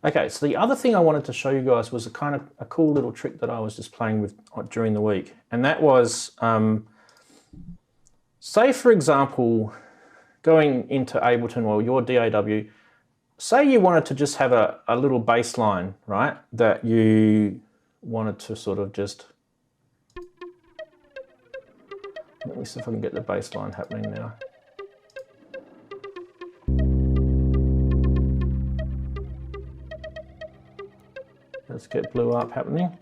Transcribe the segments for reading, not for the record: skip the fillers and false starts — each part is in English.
Okay, so the other thing I wanted to show you guys was a cool little trick that I was just playing with during the week. And that was, say for example, going into Ableton or your DAW, say you wanted to just have a little bass line, right? That you wanted to sort of just, let me see if I can get the bass line happening now. Let's get Blue ARP happening.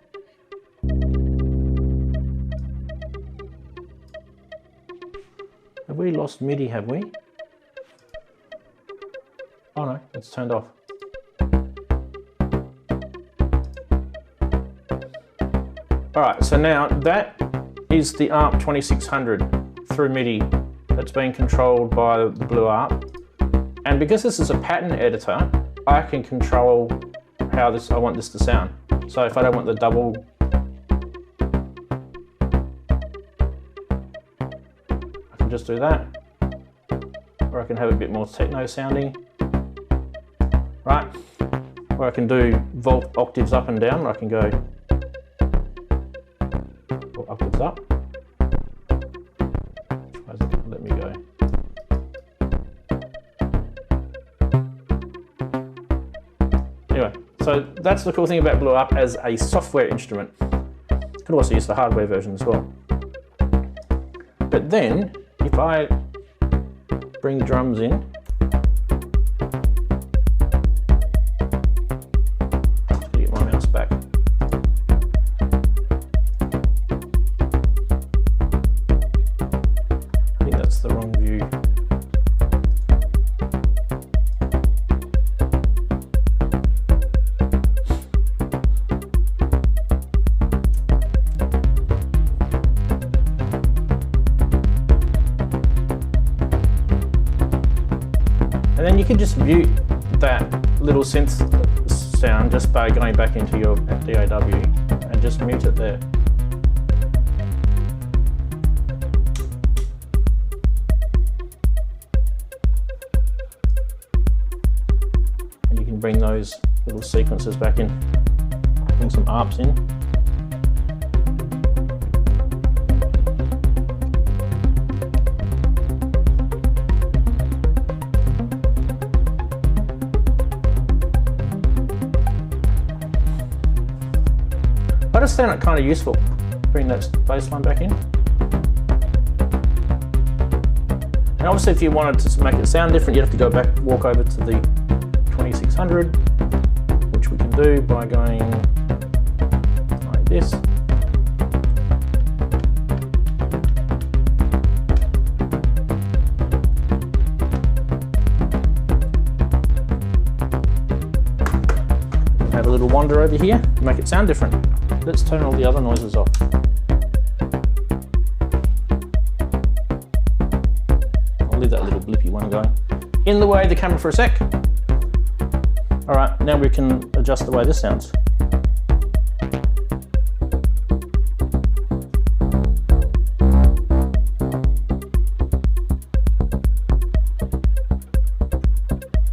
Have we lost MIDI, have we? Oh no, it's turned off. Alright, so now that is the ARP 2600 through MIDI that's being controlled by the Blue ARP. And because this is a pattern editor, I can control how I want this to sound. So if I don't want the double, I can just do that. Or I can have a bit more techno sounding, right? Or I can do volt octaves up and down, or I can go upwards up. Let me go. Anyway. So that's the cool thing about Blue ARP as a software instrument. You could also use the hardware version as well. But then, if I bring the drums in, get my mouse back. I think that's the wrong view. And then you can just mute that little synth sound just by going back into your DAW and just mute it there. And you can bring those little sequences back in, bring some ARPs in. I just found it kind of useful, bring that bass line back in. And obviously if you wanted to make it sound different, you'd have to go back, walk over to the 2600, which we can do by going like this. Have a little wander over here, make it sound different. Let's turn all the other noises off. I'll leave that little blippy one going. In the way of the camera for a sec. All right, now we can adjust the way this sounds.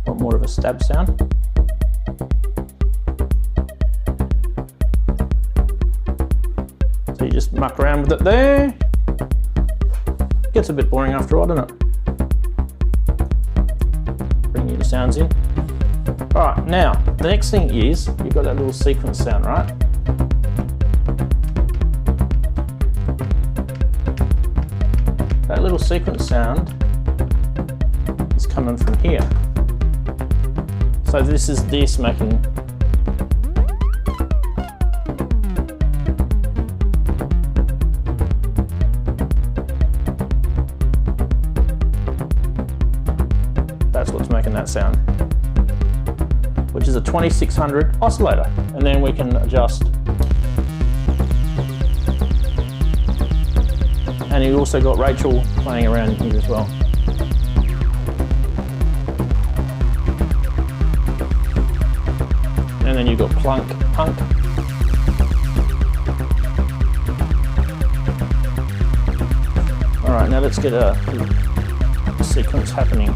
Want more of a stab sound? So you just muck around with it there. Gets a bit boring after a while, doesn't it? Bring your sounds in. All right, now the next thing is you've got that little sequence sound, right? That little sequence sound is coming from here. So this is this making. That's what's making that sound, which is a 2600 oscillator. And then we can adjust. And you also got Rachel playing around here as well. And then you've got plunk, punk. All right, now let's get a sequence happening.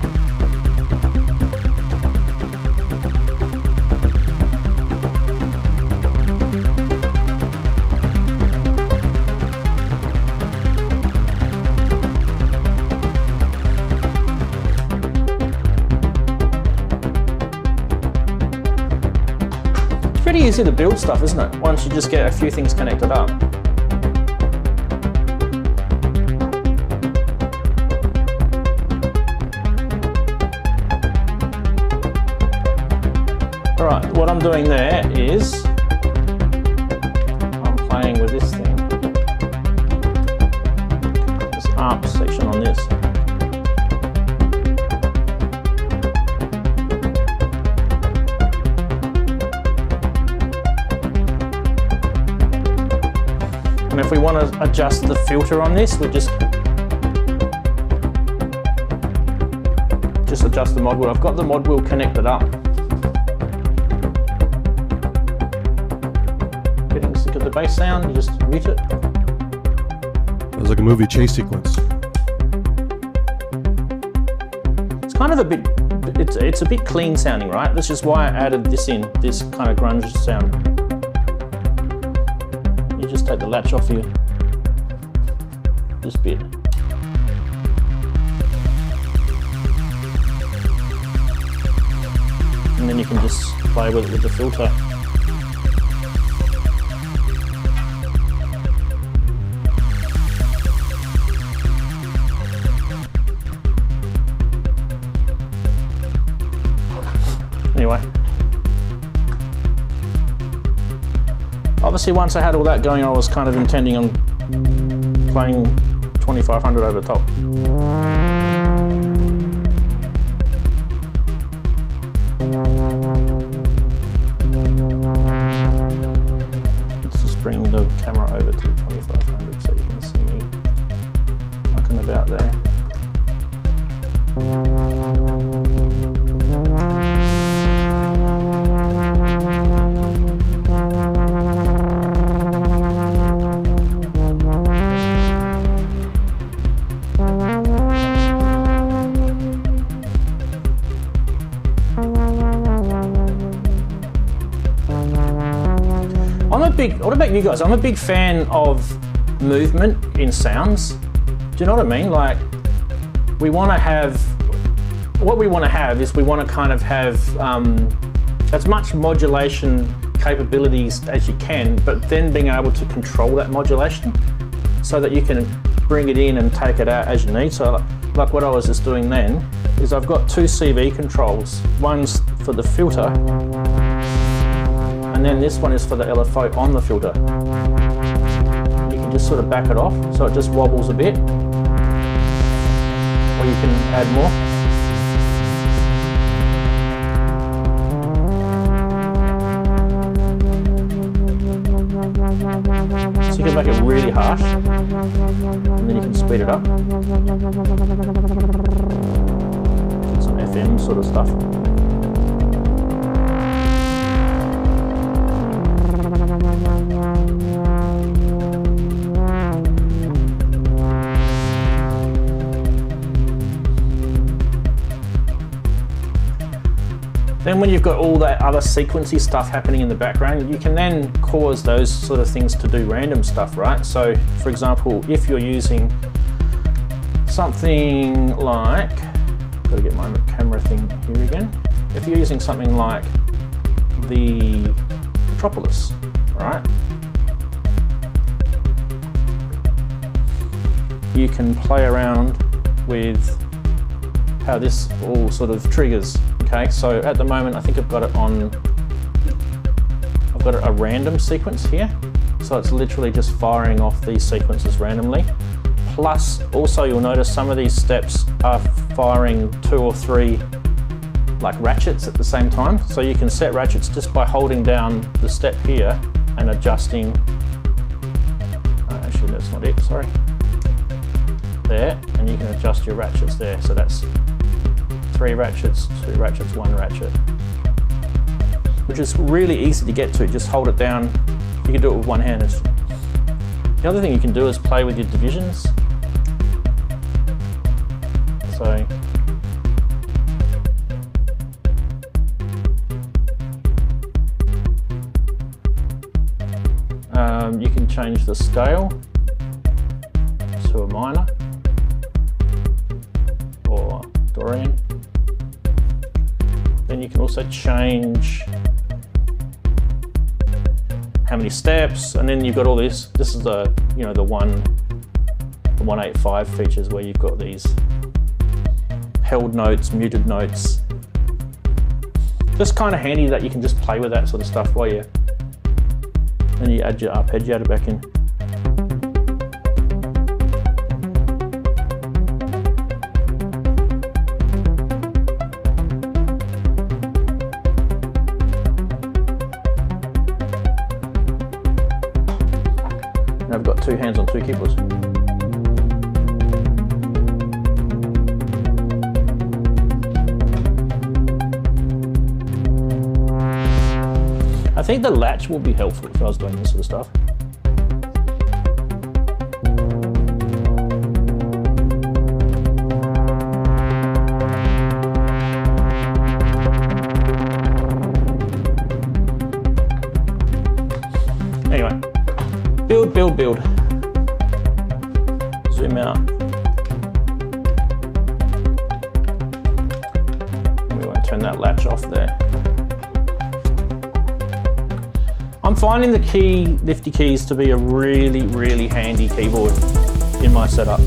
easy to build stuff, isn't it? Once you just get a few things connected up. All right, what I'm doing there is I'm playing with this thing, this ARP section on this. And if we want to adjust the filter on this, we just adjust the mod wheel. I've got the mod wheel connected up. Getting sick of the bass sound, you just mute it. It's like a movie chase sequence. It's kind of a bit, it's a bit clean sounding, right? This is why I added this in, this kind of grunge sound. You just take the latch off here, this bit. And then you can just play with it with the filter. Anyway. Obviously, once I had all that going, I was kind of intending on playing 2500 over the top. Let's just bring the camera over to 2500 so you can see me mucking about there. What about you guys? I'm a big fan of movement in sounds. Do you know what I mean? Like, we want to have, what we want to have is we want to kind of have as much modulation capabilities as you can, but then being able to control that modulation so that you can bring it in and take it out as you need. So like what I was just doing then is I've got two CV controls. One's for the filter, and then this one is for the LFO on the filter. You can just sort of back it off so it just wobbles a bit, or you can add more. So you can make it really harsh, and then you can speed it up. Get some FM sort of stuff. Then when you've got all that other sequency stuff happening in the background, you can then cause those sort of things to do random stuff, right? So for example, if you're using something like, gotta get my camera thing here again. If you're using something like the Metropolis, right? You can play around with how this all sort of triggers. Okay, so at the moment I think I've got it on, I've got a random sequence here. So it's literally just firing off these sequences randomly. Plus, also you'll notice some of these steps are firing 2 or 3 like ratchets at the same time. So you can set ratchets just by holding down the step here and adjusting, actually that's not it, sorry. There, and you can adjust your ratchets there. So that's 3 ratchets, 2 ratchets, 1 ratchet, which is really easy to get to. Just hold it down. You can do it with one hand. The other thing you can do is play with your divisions. So you can change the scale to a minor or Dorian. Then you can also change how many steps, and then you've got all this. This is the, you know, the 185 features where you've got these held notes, muted notes. Just kind of handy that you can just play with that sort of stuff while you, and you add your arpeggiator back in. And I've got two hands on two keyboards. I think the latch will be helpful if I was doing this sort of stuff. Anyway, build, build, build. Zoom out. We won't turn that latch off there. I'm finding the Nifty Keyz to be a really, really handy keyboard in my setup.